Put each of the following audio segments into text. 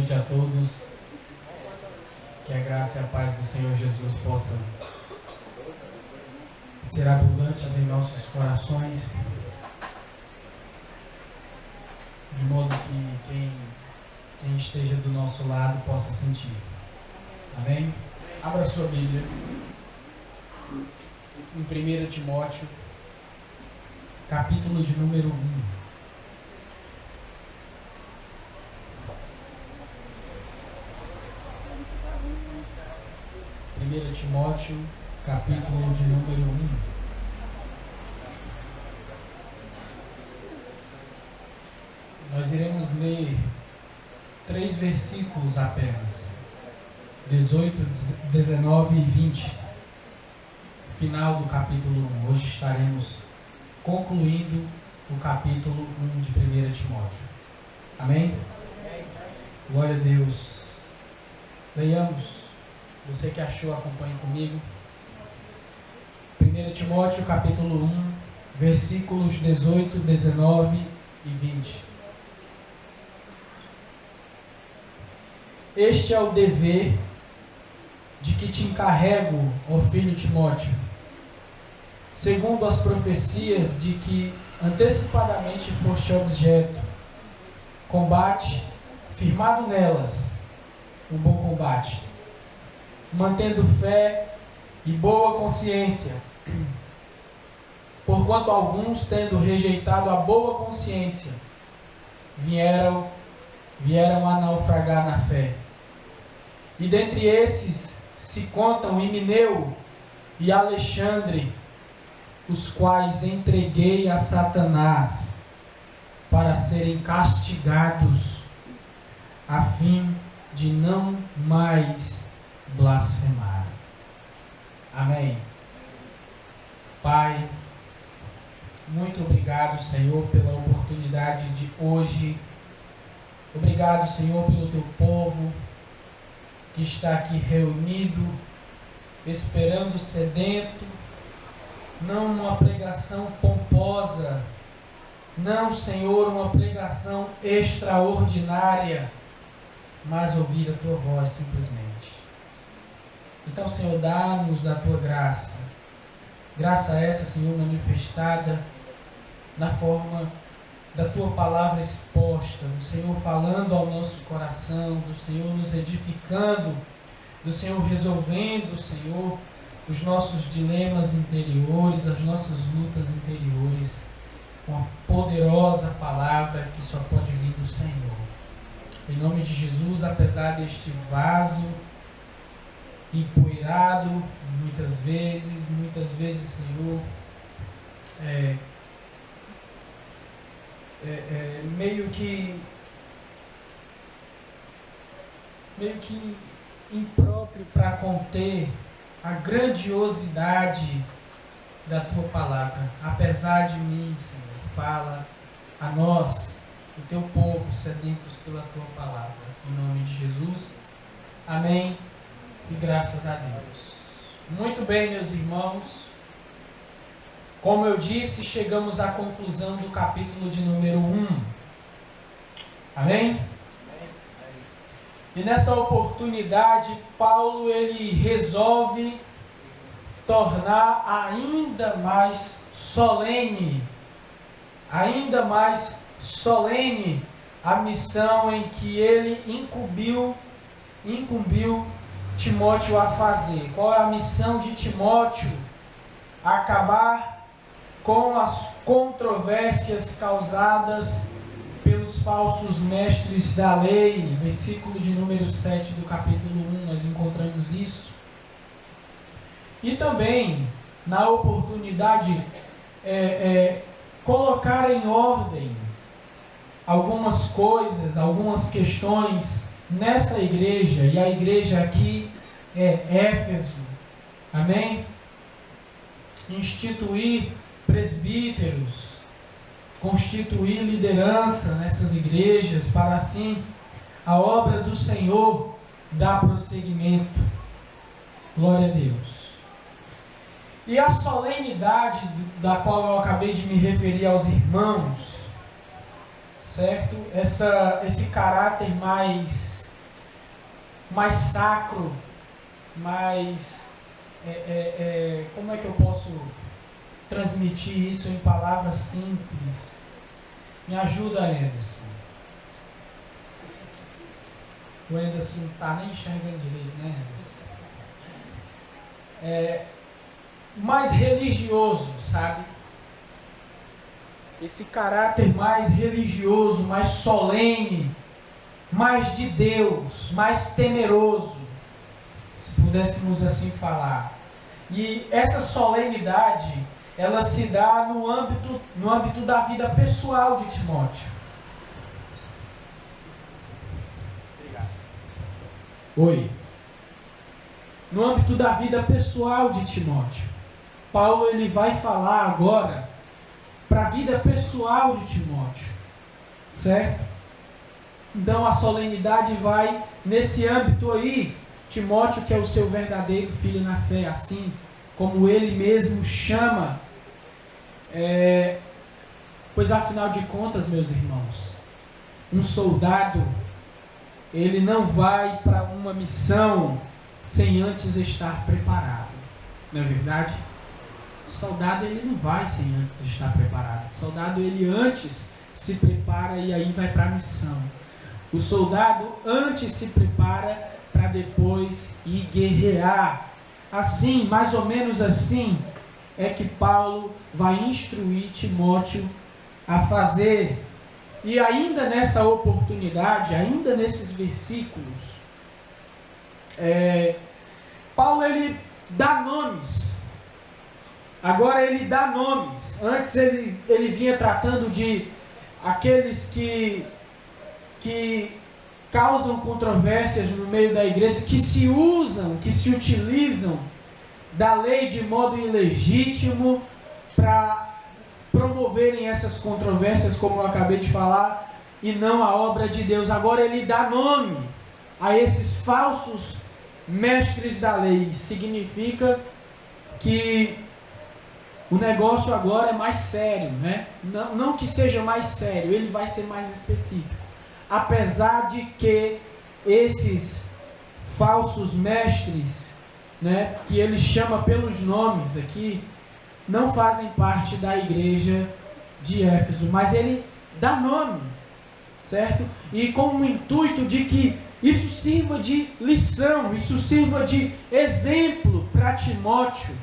noite a todos. Que a graça e a paz do Senhor Jesus possam ser abundantes em nossos corações, de modo que quem esteja do nosso lado possa sentir. Amém? Abra sua Bíblia em 1 Timóteo, capítulo de número 1. 1 Timóteo, capítulo de número 1. Nós iremos ler 3 versículos apenas, 18, 19 e 20, final do capítulo 1. Hoje estaremos concluindo o capítulo 1 de 1 Timóteo. Amém? Glória a Deus. Leiamos. Você que achou, acompanhe comigo. 1 Timóteo, capítulo 1, versículos 18, 19 e 20. Este é o dever de que te encarrego, ó filho Timóteo, segundo as profecias de que antecipadamente foste objeto. Combate, firmado nelas, o bom combate, mantendo fé e boa consciência, porquanto alguns, tendo rejeitado a boa consciência, vieram a naufragar na fé. E dentre esses se contam Himeneu e Alexandre, os quais entreguei a Satanás para serem castigados, a fim de não mais blasfemar. Amém. Pai, muito obrigado, Senhor, pela oportunidade de hoje. Obrigado, Senhor, pelo teu povo que está aqui reunido, esperando, sedento, não uma pregação pomposa, não, Senhor, uma pregação extraordinária, mas ouvir a tua voz simplesmente. Então, Senhor, dá-nos da tua graça. Graça essa, Senhor, manifestada na forma da tua palavra exposta, do Senhor falando ao nosso coração, do Senhor nos edificando, do Senhor resolvendo, Senhor, os nossos dilemas interiores, as nossas lutas interiores, com a poderosa palavra que só pode vir do Senhor. Em nome de Jesus, apesar deste vaso empoeirado, muitas vezes, Senhor, meio que impróprio para conter a grandiosidade da tua palavra. Apesar de mim, Senhor, fala a nós, o teu povo, sedentos pela tua palavra. Em nome de Jesus. Amém. E graças a Deus. Muito bem, meus irmãos. Como eu disse, chegamos à conclusão do capítulo de número 1. Amém? E nessa oportunidade, Paulo ele resolve tornar ainda mais solene a missão em que ele incumbiu Timóteo a fazer. Qual é a missão de Timóteo? Acabar com as controvérsias causadas pelos falsos mestres da lei. Versículo de número 7 do capítulo 1, nós encontramos isso. E também, na oportunidade, colocar em ordem algumas coisas, algumas questões nessa igreja, e a igreja aqui é Éfeso. Amém? Instituir presbíteros, constituir liderança nessas igrejas, para assim a obra do Senhor dar prosseguimento. Glória a Deus. E a solenidade da qual eu acabei de me referir aos irmãos, certo? Esse caráter mais mais sacro, mais... como é que eu posso transmitir isso em palavras simples? Me ajuda, Anderson. O Anderson não está nem enxergando direito, né, Anderson? Mais religioso, sabe? Esse caráter mais religioso, mais solene, mais de Deus, mais temeroso, se pudéssemos assim falar. E essa solenidade, ela se dá no âmbito da vida pessoal de Timóteo. Obrigado. Oi. No âmbito da vida pessoal de Timóteo. Paulo ele vai falar agora para a vida pessoal de Timóteo, certo? Então a solenidade vai nesse âmbito aí. Timóteo, que é o seu verdadeiro filho na fé, assim como ele mesmo chama, pois afinal de contas, meus irmãos, um soldado, ele não vai para uma missão sem antes estar preparado, não é verdade? O soldado ele não vai sem antes estar preparado. O soldado ele antes se prepara e aí vai para a missão. O soldado antes se prepara para depois ir guerrear. Assim, mais ou menos assim, é que Paulo vai instruir Timóteo a fazer. E ainda nessa oportunidade, ainda nesses versículos, Paulo ele dá nomes. Agora ele dá nomes. Antes ele vinha tratando de aqueles que causam controvérsias no meio da igreja, que se utilizam da lei de modo ilegítimo para promoverem essas controvérsias, como eu acabei de falar, e não a obra de Deus. Agora ele dá nome a esses falsos mestres da lei. Significa que o negócio agora é mais sério, né? Não que seja mais sério, ele vai ser mais específico. Apesar de que esses falsos mestres, né, que ele chama pelos nomes aqui, não fazem parte da igreja de Éfeso, mas ele dá nome, certo? E com o intuito de que isso sirva de lição, isso sirva de exemplo para Timóteo,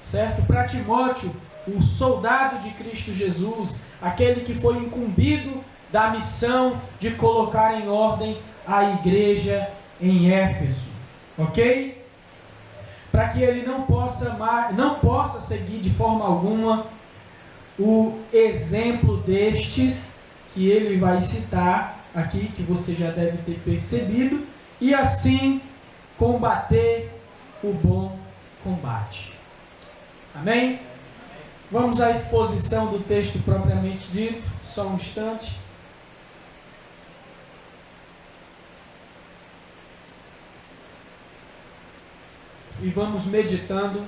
certo? Para Timóteo, o soldado de Cristo Jesus, aquele que foi incumbido da missão de colocar em ordem a igreja em Éfeso, ok? Para que ele não possa seguir de forma alguma o exemplo destes que ele vai citar aqui, que você já deve ter percebido, e assim combater o bom combate. Amém? Vamos à exposição do texto propriamente dito, só um instante. E vamos meditando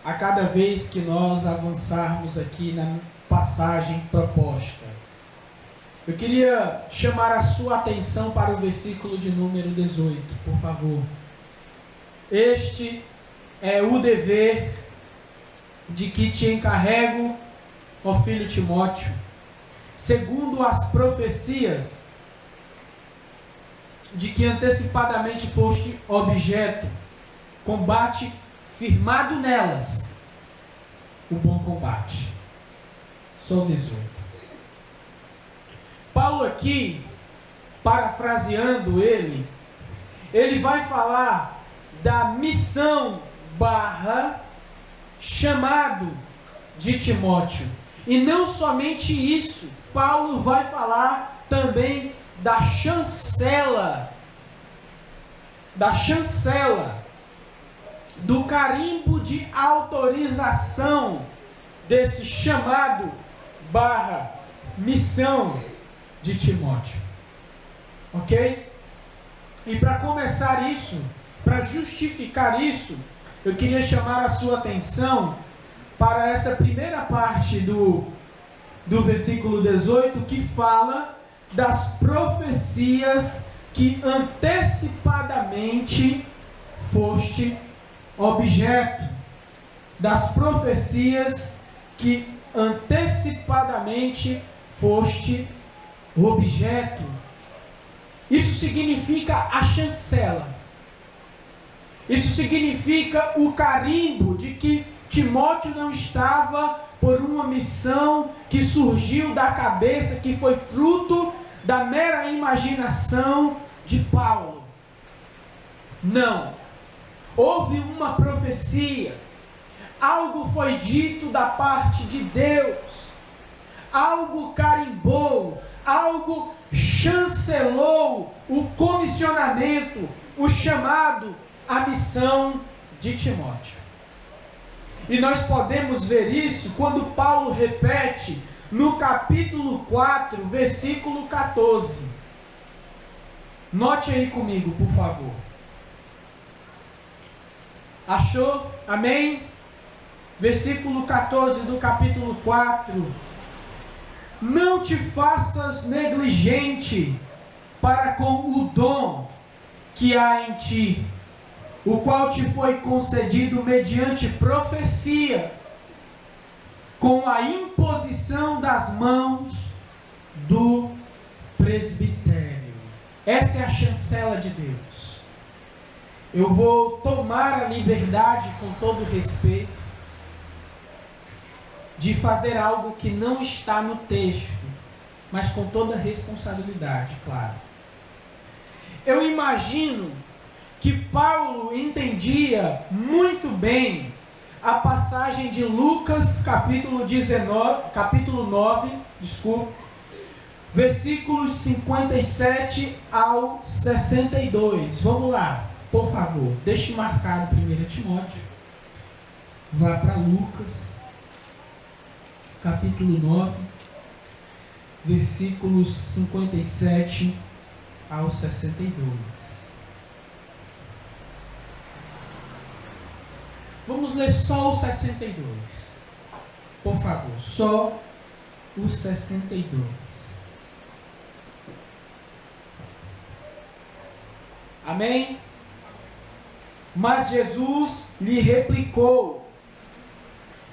a cada vez que nós avançarmos aqui na passagem proposta. Eu queria chamar a sua atenção para o versículo de número 18, por favor. Este é o dever de que te encarrego, ó filho Timóteo, segundo as profecias de que antecipadamente foste objeto, combate firmado nelas, o bom combate. Só 18. Paulo aqui, parafraseando ele vai falar da missão / chamado de Timóteo. E não somente isso, Paulo vai falar também da chancela, do carimbo de autorização desse chamado / missão de Timóteo. Ok? E para começar isso, para justificar isso, eu queria chamar a sua atenção para essa primeira parte do versículo 18, que fala das profecias que antecipadamente foste objeto. Das profecias que antecipadamente foste objeto. Isso significa a chancela. Isso significa o carimbo de que Timóteo não estava por uma missão que surgiu da cabeça, que foi fruto da mera imaginação de Paulo. Não. Houve uma profecia. Algo foi dito da parte de Deus. Algo carimbou. Algo chancelou o comissionamento, o chamado, a missão de Timóteo. E nós podemos ver isso quando Paulo repete no capítulo 4, versículo 14. Note aí comigo, por favor. Achou? Amém? Versículo 14 do capítulo 4. Não te faças negligente para com o dom que há em ti, o qual te foi concedido mediante profecia, com a imposição das mãos do presbitério. Essa é a chancela de Deus. Eu vou tomar a liberdade, com todo respeito, de fazer algo que não está no texto, mas com toda a responsabilidade, claro. Eu imagino que Paulo entendia muito bem a passagem de Lucas, capítulo 9, versículos 57 ao 62. Vamos lá, por favor, deixe marcado 1 Timóteo. Vá para Lucas, capítulo 9, versículos 57 ao 62. Vamos ler só o 62. Por favor, só o 62. Amém? Mas Jesus lhe replicou: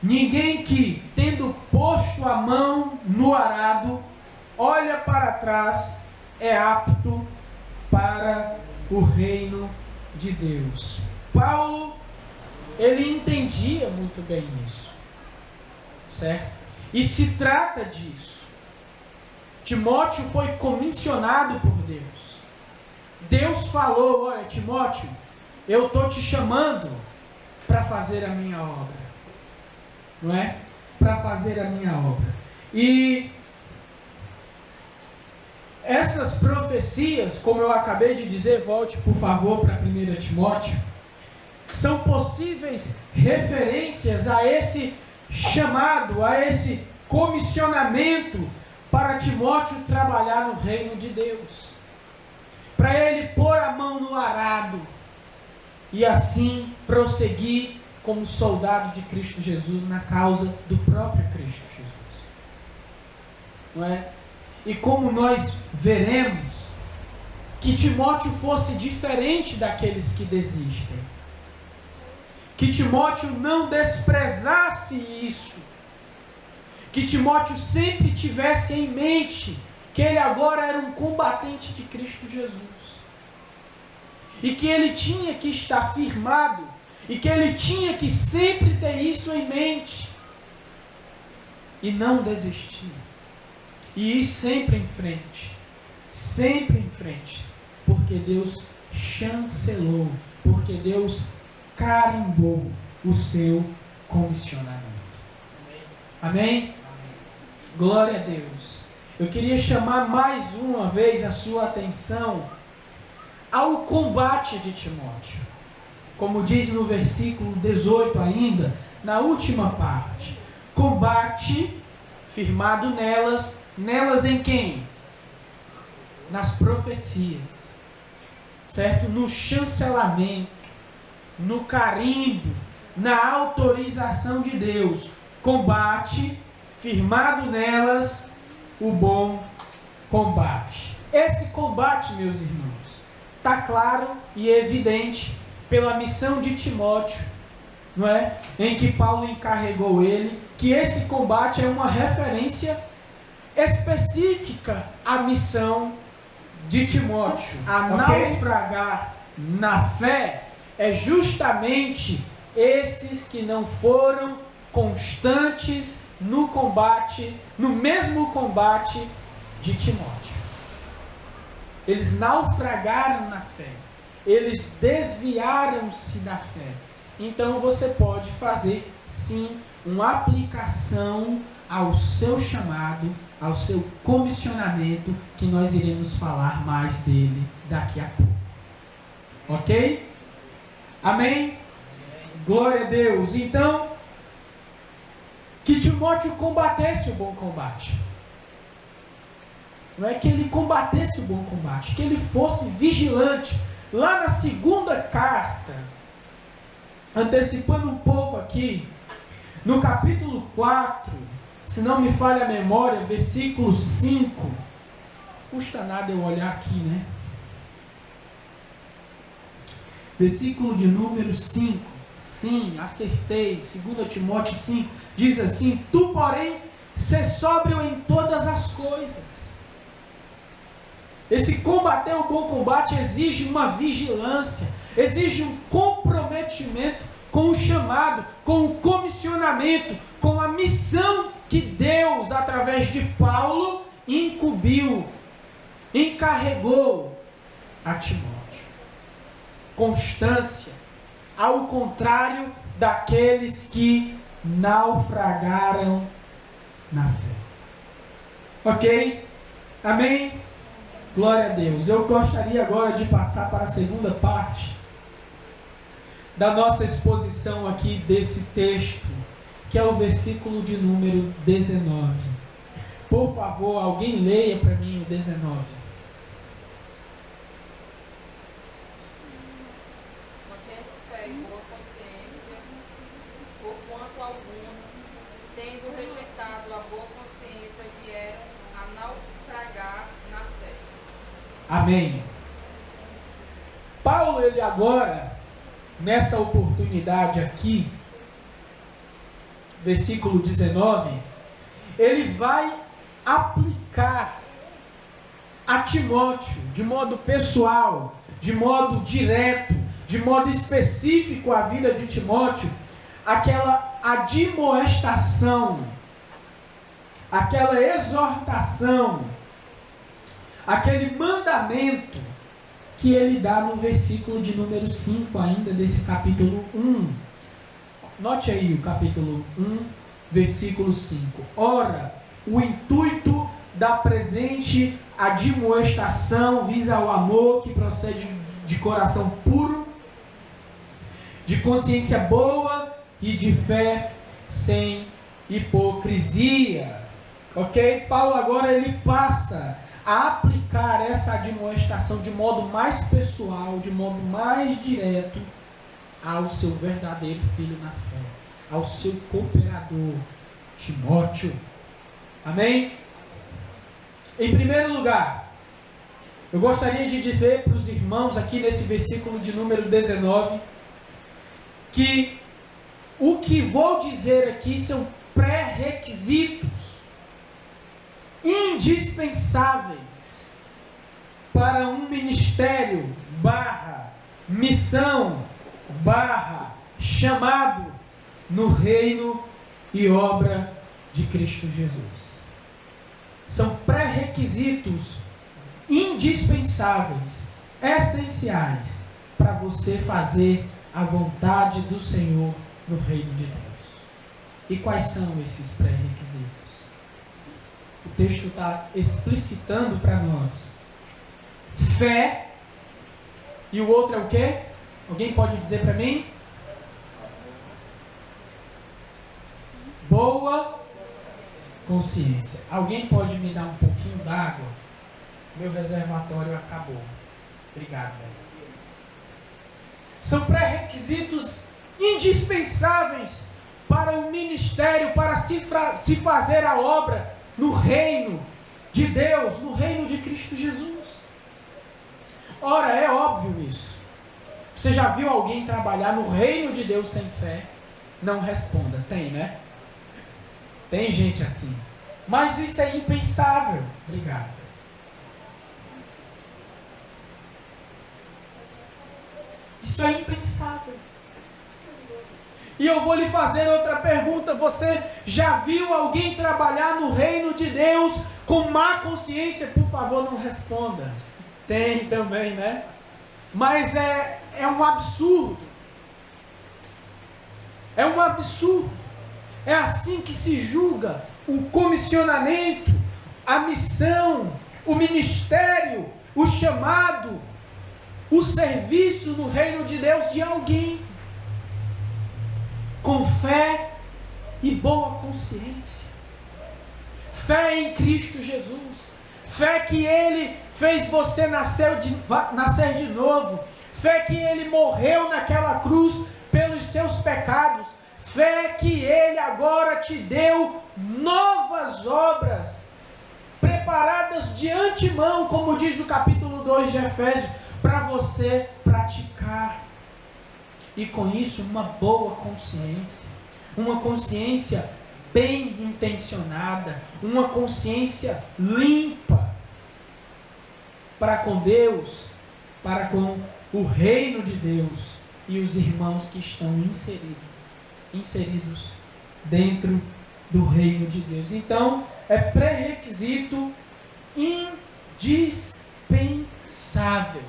ninguém que, tendo posto a mão no arado, olha para trás, é apto para o reino de Deus. Paulo, ele entendia muito bem isso, certo? E se trata disso. Timóteo foi comissionado por Deus. Deus falou: olha, Timóteo, eu estou te chamando para fazer a minha obra. Não é? Para fazer a minha obra. E essas profecias, como eu acabei de dizer, volte por favor para 1 Timóteo, são possíveis referências a esse chamado, a esse comissionamento para Timóteo trabalhar no reino de Deus, para ele pôr a mão no arado e assim prosseguir como soldado de Cristo Jesus na causa do próprio Cristo Jesus. Não é? E como nós veremos, que Timóteo fosse diferente daqueles que desistem. Que Timóteo não desprezasse isso. Que Timóteo sempre tivesse em mente que ele agora era um combatente de Cristo Jesus. E que ele tinha que estar firmado. E que ele tinha que sempre ter isso em mente. E não desistir. E ir sempre em frente. Sempre em frente. Porque Deus chancelou. Porque Deus carimbou o seu comissionamento. Amém? Amém? Glória a Deus. Eu queria chamar mais uma vez a sua atenção ao combate de Timóteo. Como diz no versículo 18 ainda, na última parte. Combate firmado nelas. Nelas em quem? Nas profecias. Certo? No chancelamento. No carimbo, na autorização de Deus. Combate, firmado nelas, o bom combate. esse combate, meus irmãos, está claro e evidente pela missão de Timóteo, não é? Em que Paulo encarregou ele, que esse combate é uma referência específica à missão de Timóteo. A naufragar na fé é justamente esses que não foram constantes no combate, no mesmo combate de Timóteo. Eles naufragaram na fé, eles desviaram-se da fé. Então você pode fazer sim uma aplicação ao seu chamado, ao seu comissionamento, que nós iremos falar mais dele daqui a pouco. Ok? Amém? Glória a Deus. Então, que Timóteo combatesse o bom combate. Não é que ele combatesse o bom combate, que ele fosse vigilante. Lá na segunda carta, antecipando um pouco aqui, no capítulo 4, se não me falha a memória, versículo 5, custa nada eu olhar aqui, né? Versículo de número 5, sim, acertei, 2 Timóteo 5, diz assim: tu, porém, sê sóbrio em todas as coisas. Esse combater o bom combate exige uma vigilância, exige um comprometimento com o chamado, com o comissionamento, com a missão que Deus, através de Paulo, incumbiu, encarregou a Timóteo. Constância, ao contrário daqueles que naufragaram na fé. Ok? Amém? Glória a Deus. Eu gostaria agora de passar para a segunda parte da nossa exposição aqui desse texto, que é o versículo de número 19. Por favor, alguém leia para mim o 19. Mantendo fé e boa consciência, porquanto alguns, tendo rejeitado a boa consciência, vieram a naufragar na fé. Amém. Paulo, ele agora, nessa oportunidade aqui, versículo 19, ele vai aplicar a Timóteo, de modo pessoal, de modo direto, de modo específico à vida de Timóteo, aquela admoestação, aquela exortação, aquele mandamento que ele dá no versículo de número 5 ainda desse capítulo 1. Note aí o capítulo 1, versículo 5. Ora, o intuito da presente admoestação visa o amor que procede de coração puro, de consciência boa e de fé sem hipocrisia. Ok? Paulo agora ele passa a aplicar essa admoestação de modo mais pessoal, de modo mais direto ao seu verdadeiro filho na fé, ao seu cooperador, Timóteo. Amém? Em primeiro lugar, eu gostaria de dizer para os irmãos aqui nesse versículo de número 19, que o que vou dizer aqui são pré-requisitos indispensáveis para um ministério / missão / chamado no reino e obra de Cristo Jesus. São pré-requisitos indispensáveis, essenciais, para você fazer a vontade do Senhor no reino de Deus. E quais são esses pré-requisitos? O texto está explicitando para nós. Fé. E o outro é o quê? Alguém pode dizer para mim? Boa consciência. Alguém pode me dar um pouquinho d'água? Meu reservatório acabou. Obrigado. São pré-requisitos indispensáveis para o ministério, para se fazer a obra no reino de Deus no reino de Cristo Jesus. Ora, é óbvio isso. Você já viu alguém trabalhar no reino de Deus sem fé? Não responda. Tem, né? Tem gente assim. Mas isso é impensável. Obrigado. Isso é impensável. E eu vou lhe fazer outra pergunta. Você já viu alguém trabalhar no reino de Deus com má consciência? Por favor, não responda. Tem também, né? Mas é um absurdo. É um absurdo. É assim que se julga o comissionamento, a missão, o ministério, o chamado, o serviço no reino de Deus de alguém com fé e boa consciência. Fé em Cristo Jesus. Fé que Ele fez você nascer de novo. Fé que Ele morreu naquela cruz pelos seus pecados. Fé que Ele agora te deu novas obras, preparadas de antemão, como diz o capítulo 2 de Efésios, para você praticar. E com isso, uma boa consciência. Uma consciência bem intencionada. Uma consciência limpa. Para com Deus, para com o reino de Deus e os irmãos que estão inseridos dentro do reino de Deus. Então, é pré-requisito indispensável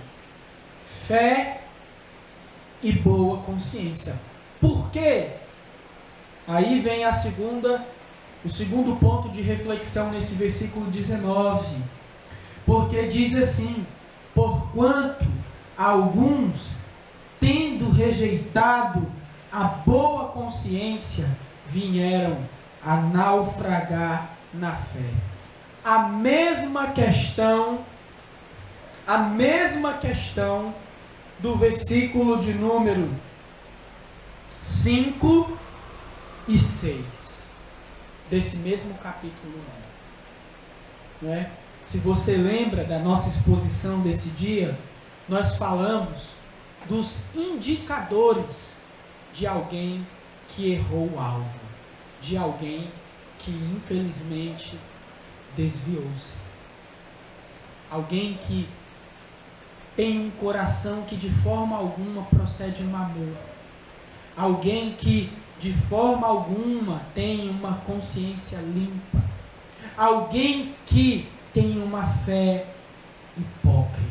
fé e boa consciência. Por quê? Aí vem o segundo ponto de reflexão nesse versículo 19. Porque diz assim: porquanto alguns, tendo rejeitado a boa consciência, vieram a naufragar na fé. A mesma questão do versículo de número 5 e 6, desse mesmo capítulo 1. Não é? Se você lembra da nossa exposição desse dia, nós falamos dos indicadores de alguém que errou o alvo, de alguém que infelizmente desviou-se, alguém que tem um coração que de forma alguma procede um amor, alguém que de forma alguma tem uma consciência limpa, alguém que tem uma fé hipócrita.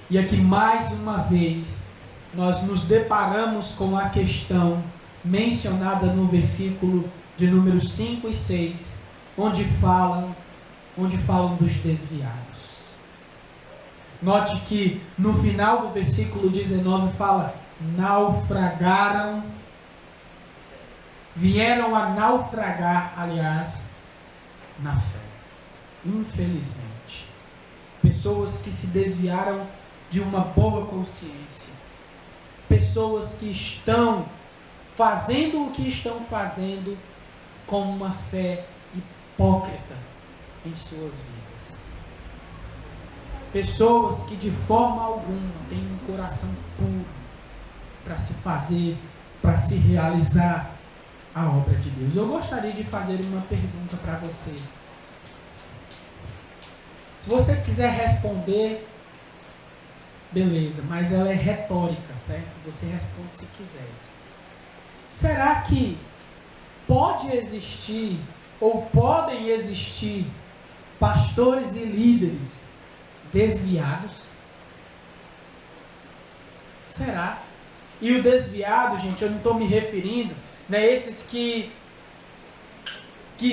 E aqui mais uma vez nós nos deparamos com a questão mencionada no versículo de número 5 e 6, onde falam dos desviados. Note que no final do versículo 19 fala: naufragaram, vieram a naufragar, aliás, na fé. Infelizmente, pessoas que se desviaram de uma boa consciência, pessoas que estão fazendo o que estão fazendo com uma fé hipócrita em suas vidas. Pessoas que de forma alguma têm um coração puro para se fazer, para se realizar a obra de Deus. Eu gostaria de fazer uma pergunta para você. Se você quiser responder, beleza, mas ela é retórica, certo? Você responde se quiser. Será que pode existir ou podem existir pastores e líderes desviados? Será? E o desviado, gente, eu não estou me referindo, né, esses que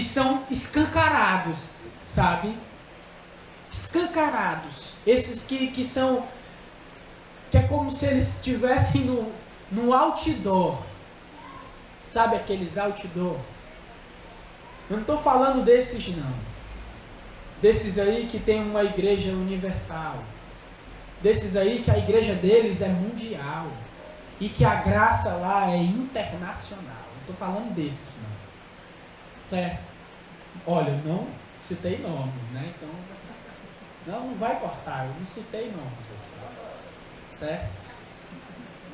são escancarados, sabe? Escancarados. Esses que são, que é como se eles estivessem no outdoor. Sabe aqueles outdoor? Eu não estou falando desses não. Desses aí que tem uma igreja universal. Desses aí que a igreja deles é mundial. E que a graça lá é internacional. Não estou falando desses não. Certo? Olha, não citei nomes, né? Então, não vai cortar, eu não citei nomes aqui, certo?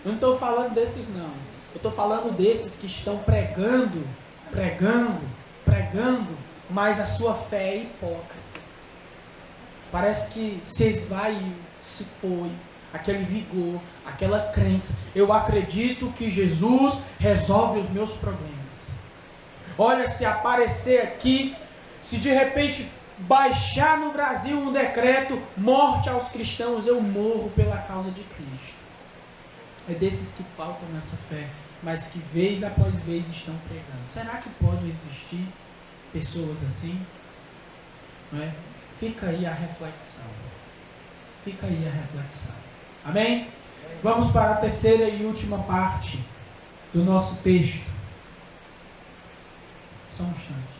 Eu não estou falando desses não, eu estou falando desses que estão pregando, mas a sua fé é hipócrita. Parece que se esvaiu, se foi, aquele vigor, aquela crença. Eu acredito que Jesus resolve os meus problemas. Olha, se aparecer aqui, se de repente baixar no Brasil um decreto, morte aos cristãos, eu morro pela causa de Cristo. É desses que faltam nessa fé, mas que vez após vez estão pregando. Será que podem existir pessoas assim? Não é? Fica aí a reflexão. Fica aí a reflexão. Amém? Vamos para a terceira e última parte do nosso texto. Só um instante.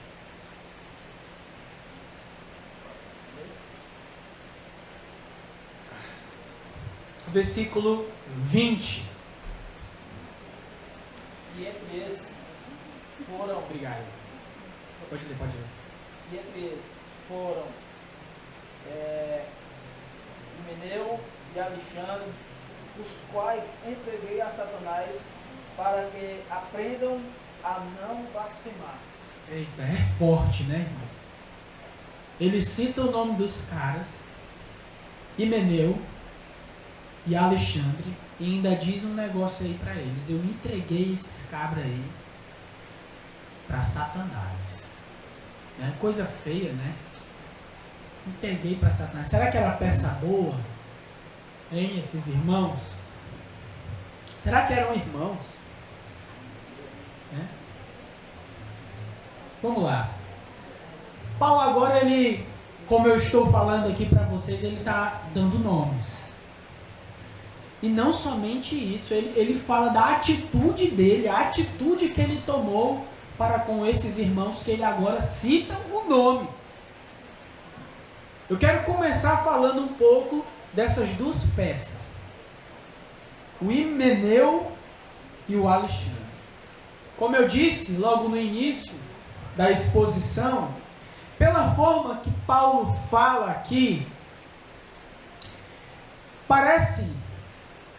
Versículo 20. E entre esses foram... Obrigado. Pode ler. E entre esses foram Himeneu e Alexandre, os quais entreguei a Satanás para que aprendam a não blasfemar. Eita, é forte, né, irmão? Ele cita o nome dos caras, Himeneu e Alexandre, e ainda diz um negócio aí para eles: eu entreguei esses cabras aí para Satanás. É coisa feia, né? Entreguei para Satanás. Será que era peça boa? Hein, esses irmãos? Será que eram irmãos? Vamos lá. Paulo agora, ele, como eu estou falando aqui para vocês, ele está dando nomes. E não somente isso, ele fala da atitude dele, a atitude que ele tomou para com esses irmãos que ele agora cita o nome. Eu quero começar falando um pouco dessas duas peças. O Himeneu e o Alexandre. Como eu disse logo no início da exposição, pela forma que Paulo fala aqui, parece,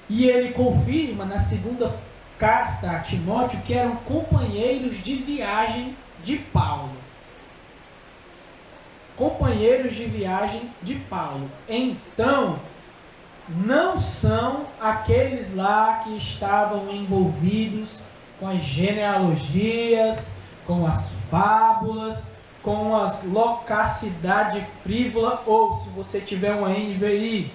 e ele confirma na segunda carta a Timóteo, que eram companheiros de viagem de Paulo. Companheiros de viagem de Paulo. Então, não são aqueles lá que estavam envolvidos com as genealogias, com as fábulas, com as loquacidade frívola, ou, se você tiver uma NVI,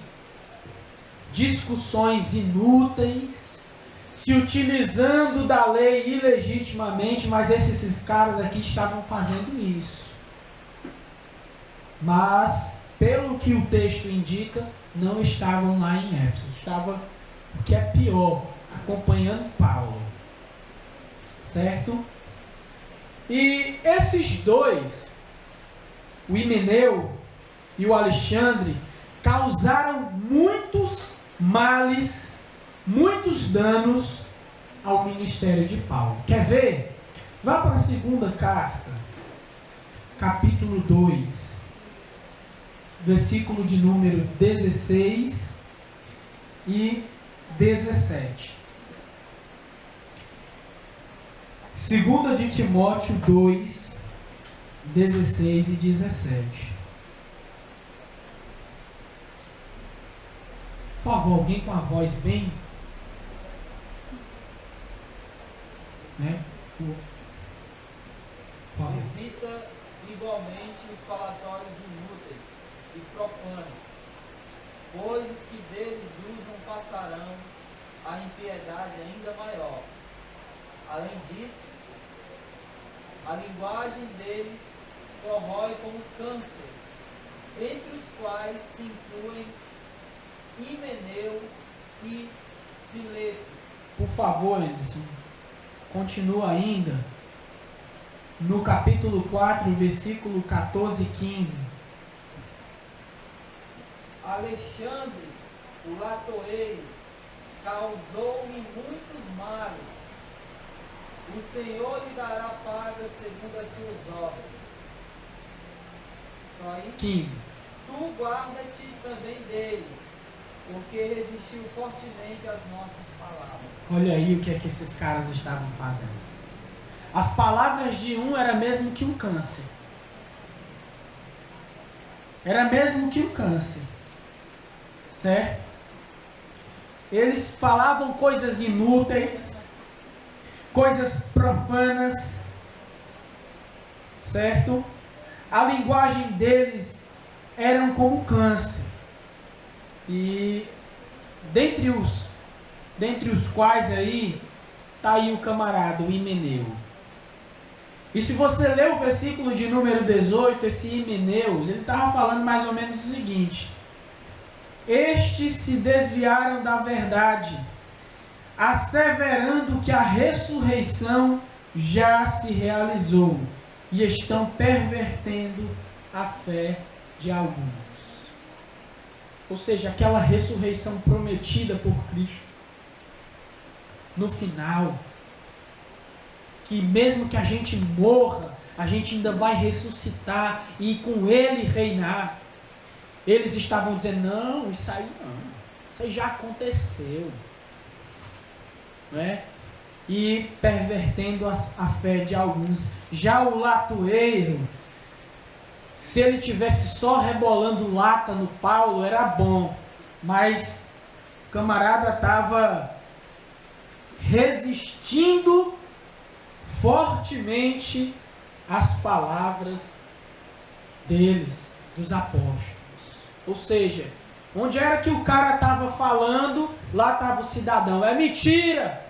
discussões inúteis, se utilizando da lei ilegitimamente, mas esses caras aqui estavam fazendo isso. Mas, pelo que o texto indica, não estavam lá em Éfeso. Estavam, o que é pior, acompanhando Paulo. Certo? E esses dois, o Himeneu e o Alexandre, causaram muitos males, muitos danos ao ministério de Paulo. Quer ver? Vá para a segunda carta, capítulo 2, versículo de número 16 e 17. 2 de Timóteo 2, 16 e 17. Por favor, alguém com a voz bem... né? Por favor. Evita igualmente os falatórios inúteis e profanos, pois os que deles usam passarão a impiedade ainda maior. Além disso, a linguagem deles corrói como câncer, entre os quais se incluem Himeneu e Fileto. Por favor, Anderson, continua ainda no capítulo 4, versículo 14 e 15. Alexandre, o latoeiro, causou-me muitos males. O Senhor lhe dará paga segundo as suas obras. Estão aí? 15. Tu guarda-te também dele, porque resistiu fortemente às nossas palavras. Olha aí o que é que esses caras estavam fazendo. As palavras de um era mesmo que um câncer. Era mesmo que um câncer. Certo? Eles falavam coisas inúteis, coisas profanas, certo? A linguagem deles era como câncer. E dentre os quais aí, está aí o camarada, o Himeneu. E se você ler o versículo de número 18, esse Himeneus, ele estava falando mais ou menos o seguinte: estes se desviaram da verdade, asseverando que a ressurreição já se realizou, e estão pervertendo a fé de alguns. Ou seja, aquela ressurreição prometida por Cristo, no final, que mesmo que a gente morra, a gente ainda vai ressuscitar e com Ele reinar. Eles estavam dizendo, não, isso aí já aconteceu. Não é? E pervertendo a fé de alguns. Já o latoeiro, se ele tivesse só rebolando lata no Paulo, era bom. Mas o camarada estava resistindo fortemente às palavras deles, dos apóstolos. Ou seja, onde era que o cara estava falando, lá estava o cidadão. É mentira!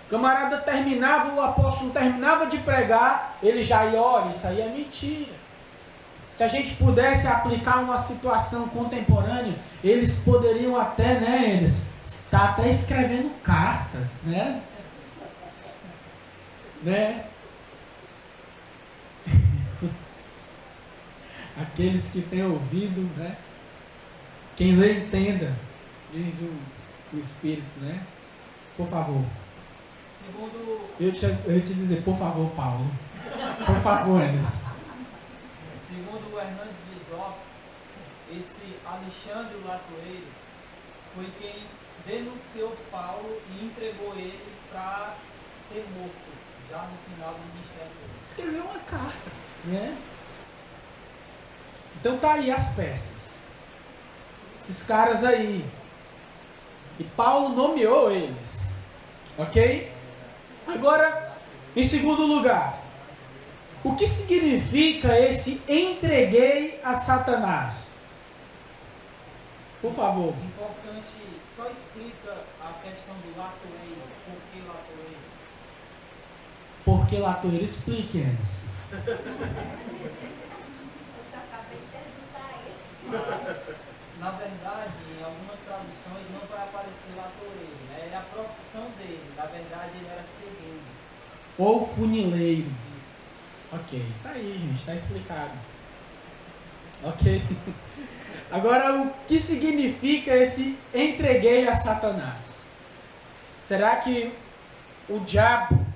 O camarada terminava, o apóstolo terminava de pregar, ele já ia, olha, isso aí é mentira. Se a gente pudesse aplicar uma situação contemporânea, eles poderiam até, né, eles está até escrevendo cartas, né? Aqueles que têm ouvido, né? Quem lê entenda, diz o Espírito, né? Por favor. Eu ia te dizer, por favor, Paulo. Por favor, Anderson. Segundo o Hernandes Dias Lopes, esse Alexandre o Latoeiro foi quem denunciou Paulo e entregou ele para ser morto, já no final do ministério dele. Escreveu uma carta, né? Então tá aí as peças. Esses caras aí. E Paulo nomeou eles. Ok? Agora, em segundo lugar, o que significa esse entreguei a Satanás? Por favor. Importante, só explica a questão do latoeiro. Por que latoeiro? Por que latoeiro? Explique, Anderson. Na verdade, em algumas traduções não vai aparecer latoeiro, né? Era a profissão dele. Na verdade, ele era ferreiro. Ou funileiro. Isso. Ok, tá aí, gente, tá explicado. Ok. Agora, o que significa esse entreguei a Satanás? Será que o diabo...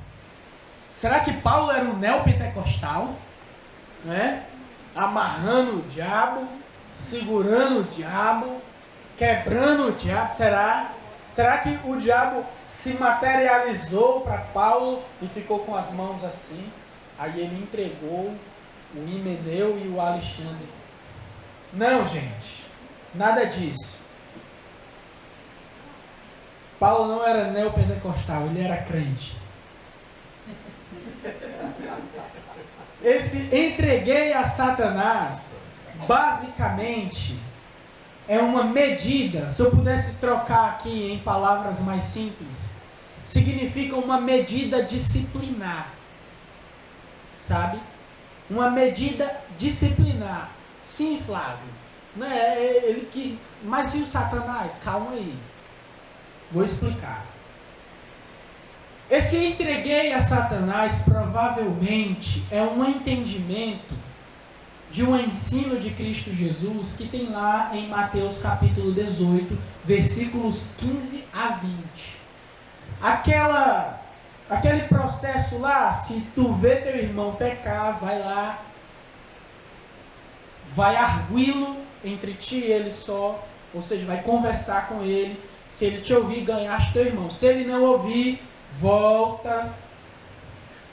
Será que Paulo era um neopentecostal? Né? Amarrando o diabo, segurando o diabo, quebrando o diabo? Será? Será que o diabo se materializou para Paulo e ficou com as mãos assim? Aí ele entregou o Himeneu e o Alexandre. Não, gente. Nada disso. Paulo não era neopentecostal, ele era crente. Esse entreguei a Satanás, basicamente, é uma medida. Se eu pudesse trocar aqui em palavras mais simples, significa uma medida disciplinar. Sabe? Uma medida disciplinar. Sim, Flávio. Né? Ele quis. Mas e o Satanás? Calma aí. Vou explicar. Esse entreguei a Satanás provavelmente é um entendimento de um ensino de Cristo Jesus que tem lá em Mateus capítulo 18, versículos 15 a 20. Aquele processo lá, se tu vê teu irmão pecar, vai lá vai arguí-lo entre ti e ele só, ou seja, vai conversar com ele. Se ele te ouvir, ganhaste teu irmão. Se ele não ouvir, volta,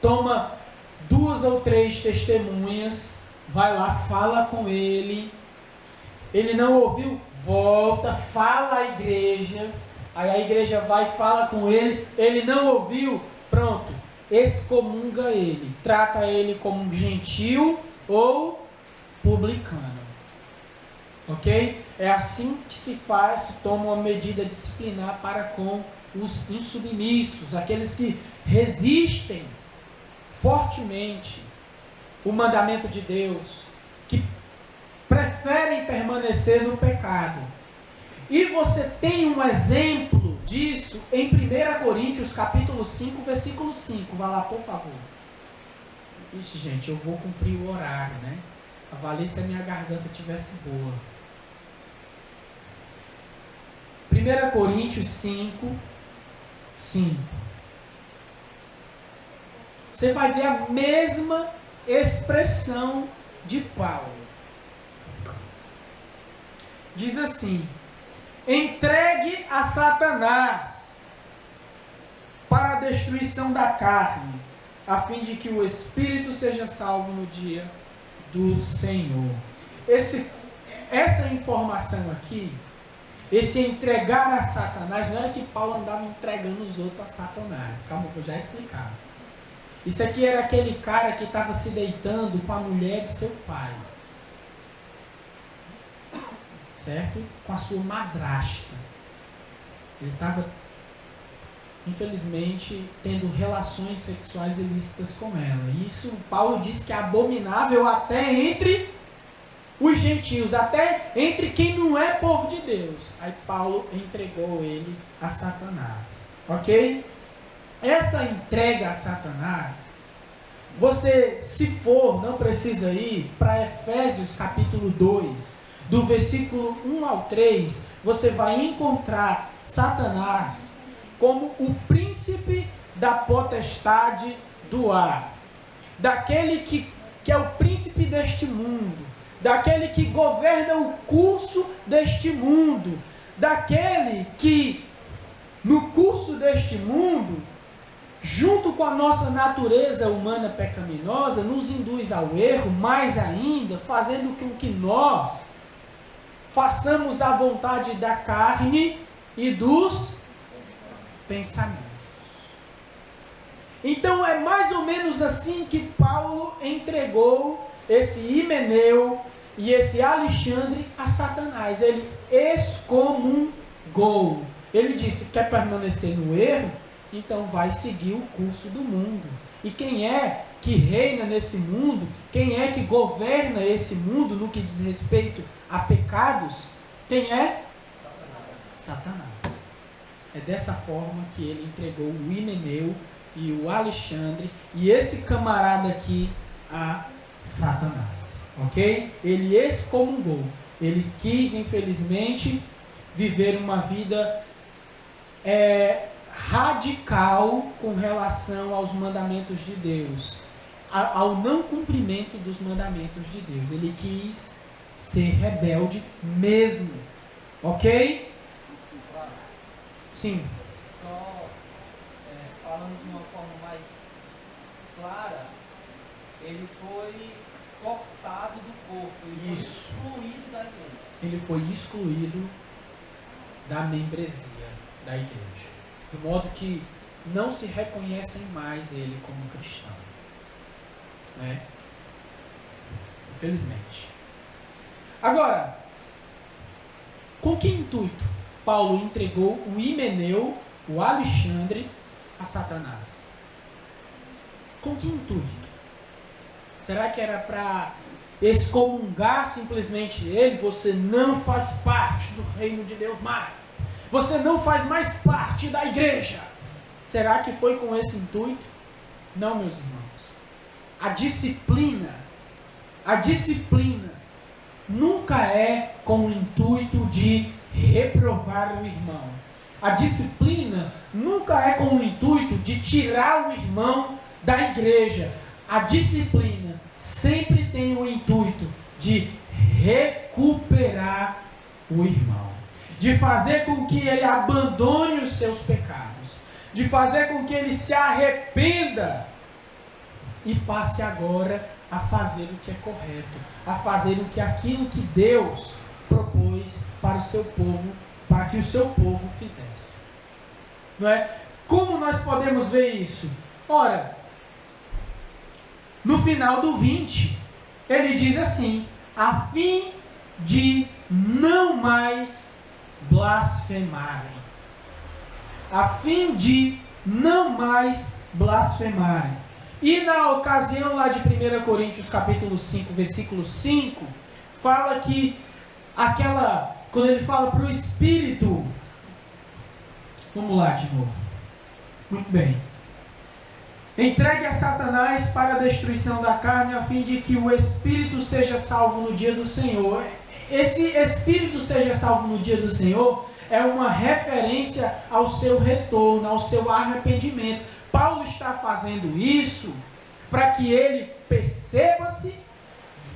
toma 2 ou 3 testemunhas, vai lá, fala com ele. Ele não ouviu, volta, fala à igreja. Aí a igreja vai e fala com ele. Ele não ouviu, pronto, excomunga ele. Trata ele como um gentil ou publicano. Ok? É assim que se faz, se toma uma medida disciplinar para com os insubmissos, aqueles que resistem fortemente o mandamento de Deus, que preferem permanecer no pecado. E você tem um exemplo disso em 1 Coríntios capítulo 5, versículo 5. Vá lá, por favor. Ixi, gente, eu vou cumprir o horário, né? Avalie se a minha garganta estivesse boa. 1 Coríntios 5, 5. Você vai ver a mesma expressão de Paulo. Diz assim: entregue a Satanás para a destruição da carne, a fim de que o espírito seja salvo no dia do Senhor. Essa informação aqui, esse entregar a Satanás, não era que Paulo andava entregando os outros a Satanás. Calma, eu vou já explicar. Isso aqui era aquele cara que estava se deitando com a mulher de seu pai. Certo? Com a sua madrasta. Ele estava, infelizmente, tendo relações sexuais ilícitas com ela. Isso, Paulo diz que é abominável até entre os gentios, até entre quem não é povo de Deus. Aí Paulo entregou ele a Satanás. Ok? Essa entrega a Satanás, você, se for, não precisa ir para Efésios capítulo 2, do versículo 1 ao 3, você vai encontrar Satanás como o príncipe da potestade do ar, daquele que é o príncipe deste mundo, daquele que governa o curso deste mundo, daquele que, no curso deste mundo, junto com a nossa natureza humana pecaminosa, nos induz ao erro, mais ainda, fazendo com que nós façamos a vontade da carne e dos pensamentos. Então é mais ou menos assim que Paulo entregou esse Himeneu e esse Alexandre a Satanás. Ele excomungou. Ele disse: quer permanecer no erro? Então vai seguir o curso do mundo. E quem é que reina nesse mundo? Quem é que governa esse mundo no que diz respeito a pecados? Quem é? Satanás. É dessa forma que ele entregou o Himeneu e o Alexandre e esse camarada aqui a Satanás. Ok? Ele excomungou. Ele quis, infelizmente, viver uma vida radical com relação aos mandamentos de Deus, ao não cumprimento dos mandamentos de Deus. Ele quis ser rebelde mesmo. Ok? Sim. Só falando de uma forma mais clara, ele foi cortado do corpo, ele Isso. foi excluído da igreja. Ele foi excluído da membresia da igreja, de modo que não se reconhecem mais ele como cristão, né? Infelizmente. Agora, com que intuito Paulo entregou o Himeneu, o Alexandre, a Satanás? Com que intuito? Será que era para excomungar simplesmente ele? Você não faz parte do reino de Deus mais. Você não faz mais parte da igreja. Será que foi com esse intuito? Não, meus irmãos. A disciplina nunca é com o intuito de reprovar o irmão. A disciplina nunca é com o intuito de tirar o irmão da igreja. A disciplina sempre tem o intuito de recuperar o irmão, de fazer com que ele abandone os seus pecados, de fazer com que ele se arrependa e passe agora a fazer o que é correto, a fazer o que aquilo que Deus propôs para o seu povo, para que o seu povo fizesse. Não é? Como nós podemos ver isso? Ora, no final do 20, ele diz assim: a fim de não mais blasfemarem. A fim de não mais blasfemarem. E na ocasião lá de 1 Coríntios capítulo 5, versículo 5, fala que quando ele fala para o Espírito, vamos lá de novo, muito bem, entregue a Satanás para a destruição da carne, a fim de que o Espírito seja salvo no dia do Senhor. Esse Espírito seja salvo no dia do Senhor é uma referência ao seu retorno, ao seu arrependimento. Paulo está fazendo isso para que ele perceba-se,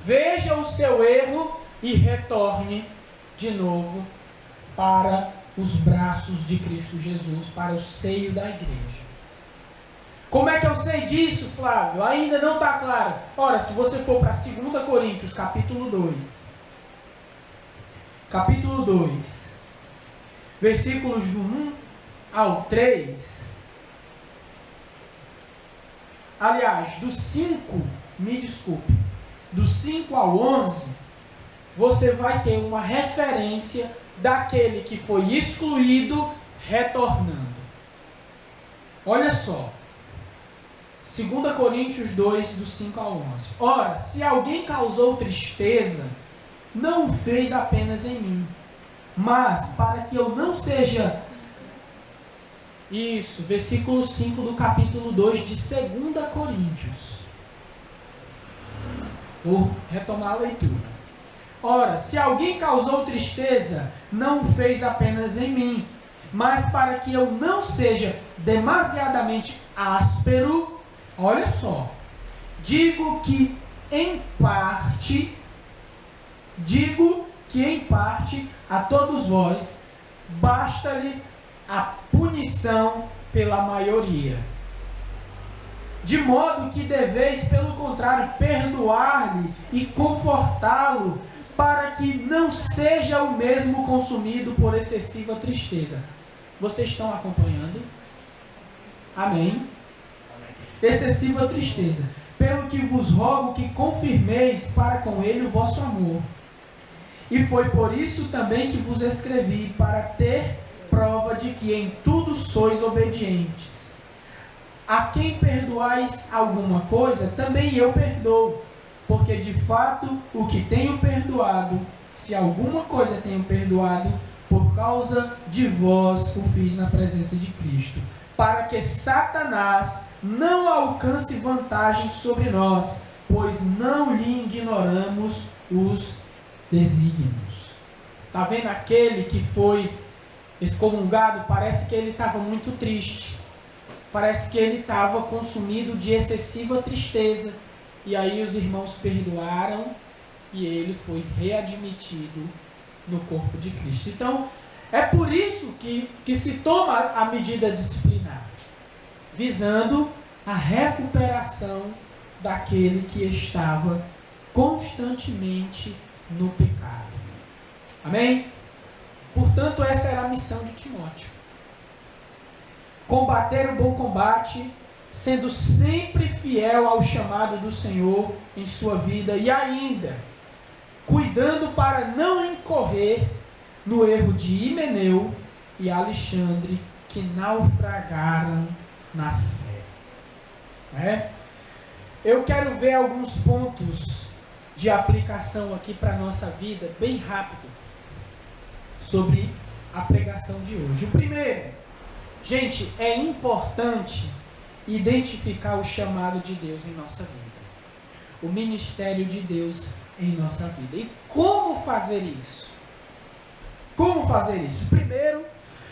veja o seu erro e retorne de novo para os braços de Cristo Jesus, para o seio da igreja. Como é que eu sei disso, Flávio? Ainda não está claro. Ora, se você for para 2 Coríntios, capítulo 2, versículos do 1 ao 3, aliás, do 5, do 5 ao 11, você vai ter uma referência daquele que foi excluído retornando. Olha só, 2 Coríntios 2, do 5 ao 11. Ora, se alguém causou tristeza, não o fez apenas em mim, mas para que eu não seja... Isso, versículo 5 do capítulo 2 de 2 Coríntios. Vou retomar a leitura. Ora, se alguém causou tristeza, não o fez apenas em mim, mas para que eu não seja demasiadamente áspero, olha só, digo que em parte a todos vós basta-lhe a punição pela maioria. De modo que deveis, pelo contrário, perdoar-lhe e confortá-lo, para que não seja o mesmo consumido por excessiva tristeza. Vocês estão acompanhando? Amém? Excessiva tristeza. Pelo que vos rogo que confirmeis para com ele o vosso amor. E foi por isso também que vos escrevi, para ter prova de que em tudo sois obedientes. A quem perdoais alguma coisa, também eu perdoo, porque de fato o que tenho perdoado, se alguma coisa tenho perdoado, por causa de vós o fiz na presença de Cristo, para que Satanás não alcance vantagem sobre nós, pois não lhe ignoramos os desígnios. Está vendo aquele que foi excomungado? Parece que ele estava muito triste. Parece que ele estava consumido de excessiva tristeza. E aí os irmãos perdoaram e ele foi readmitido no corpo de Cristo. Então, é por isso que se toma a medida disciplinar, visando a recuperação daquele que estava constantemente no pecado. Amém? Portanto, essa era a missão de Timóteo. Combater o bom combate, sendo sempre fiel ao chamado do Senhor em sua vida e ainda cuidando para não incorrer no erro de Himeneu e Alexandre, que naufragaram na fé. Eu quero ver alguns pontos de aplicação aqui para a nossa vida, bem rápido, sobre a pregação de hoje. O primeiro, gente, é importante identificar o chamado de Deus em nossa vida, o ministério de Deus em nossa vida. E como fazer isso? Como fazer isso? Primeiro,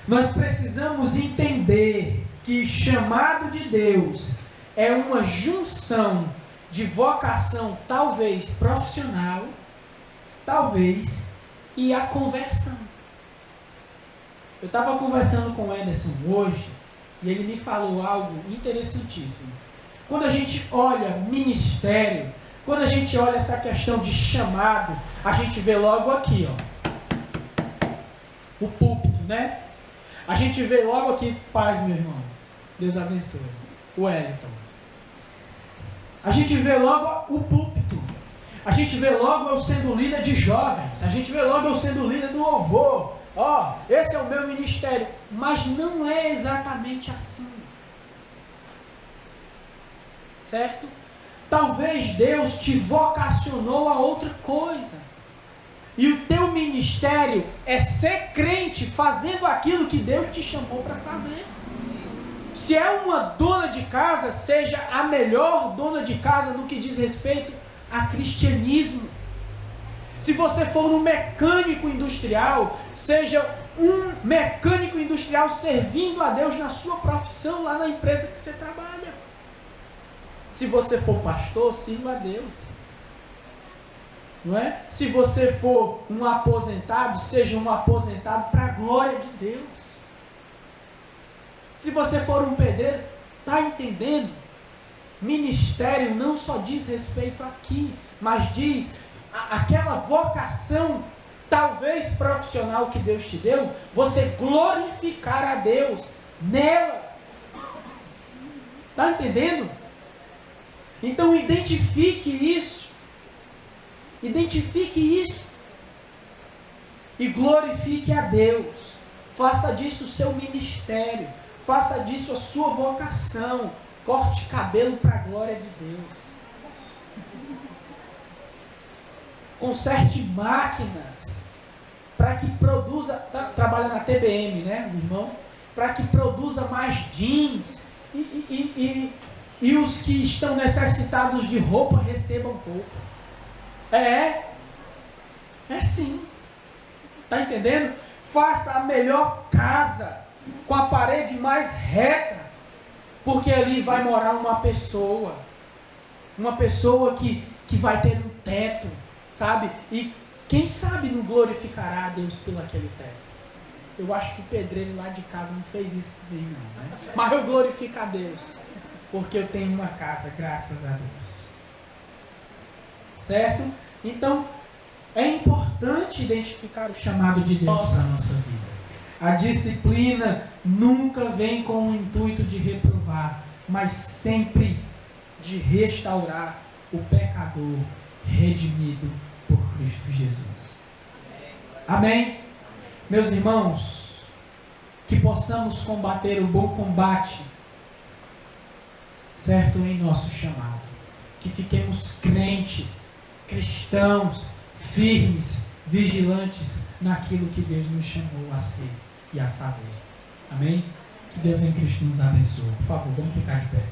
nós precisamos entender que chamado de Deus é uma junção de vocação, talvez profissional, talvez, e a conversão. Eu estava conversando com o Ederson hoje, e ele me falou algo interessantíssimo. Quando a gente olha ministério, quando a gente olha essa questão de chamado, a gente vê logo aqui, ó, o púlpito, né? A gente vê logo aqui, paz, meu irmão, Deus abençoe, o Wellington. A gente vê logo o púlpito, a gente vê logo eu sendo líder de jovens, a gente vê logo eu sendo líder do louvor. Ó, esse é o meu ministério, mas não é exatamente assim. Certo? Talvez Deus te vocacionou a outra coisa. E o teu ministério é ser crente fazendo aquilo que Deus te chamou para fazer. Se é uma dona de casa, seja a melhor dona de casa no que diz respeito a cristianismo. Se você for um mecânico industrial, seja um mecânico industrial servindo a Deus na sua profissão, lá na empresa que você trabalha. Se você for pastor, sirva a Deus. Não é? Se você for um aposentado, seja um aposentado para a glória de Deus. Se você for um pedreiro, está entendendo? Ministério não só diz respeito aqui, mas diz aquela vocação, talvez profissional que Deus te deu, você glorificar a Deus nela. Está entendendo? Então identifique isso. Identifique isso. E glorifique a Deus. Faça disso o seu ministério. Faça disso a sua vocação. Corte cabelo para a glória de Deus. Conserte máquinas para que produza, trabalha na TBM, né, o irmão? Para que produza mais jeans e os que estão necessitados de roupa recebam roupa. É sim. Tá entendendo? Faça a melhor casa com a parede mais reta, porque ali vai morar uma pessoa que vai ter um teto, sabe? E quem sabe não glorificará a Deus pelo aquele teto. Eu acho que o pedreiro lá de casa não fez isso também não, né? Mas eu glorifico a Deus, porque eu tenho uma casa, graças a Deus. Certo? Então, é importante identificar o chamado de Deus para a nossa vida. A disciplina nunca vem com o intuito de reprovar, mas sempre de restaurar o pecador redimido por Cristo Jesus. Amém? Meus irmãos, que possamos combater o bom combate, certo, em nosso chamado. Que fiquemos crentes, cristãos, firmes, vigilantes naquilo que Deus nos chamou a ser e a fazer. Amém? Que Deus em Cristo nos abençoe. Por favor, vamos ficar de pé.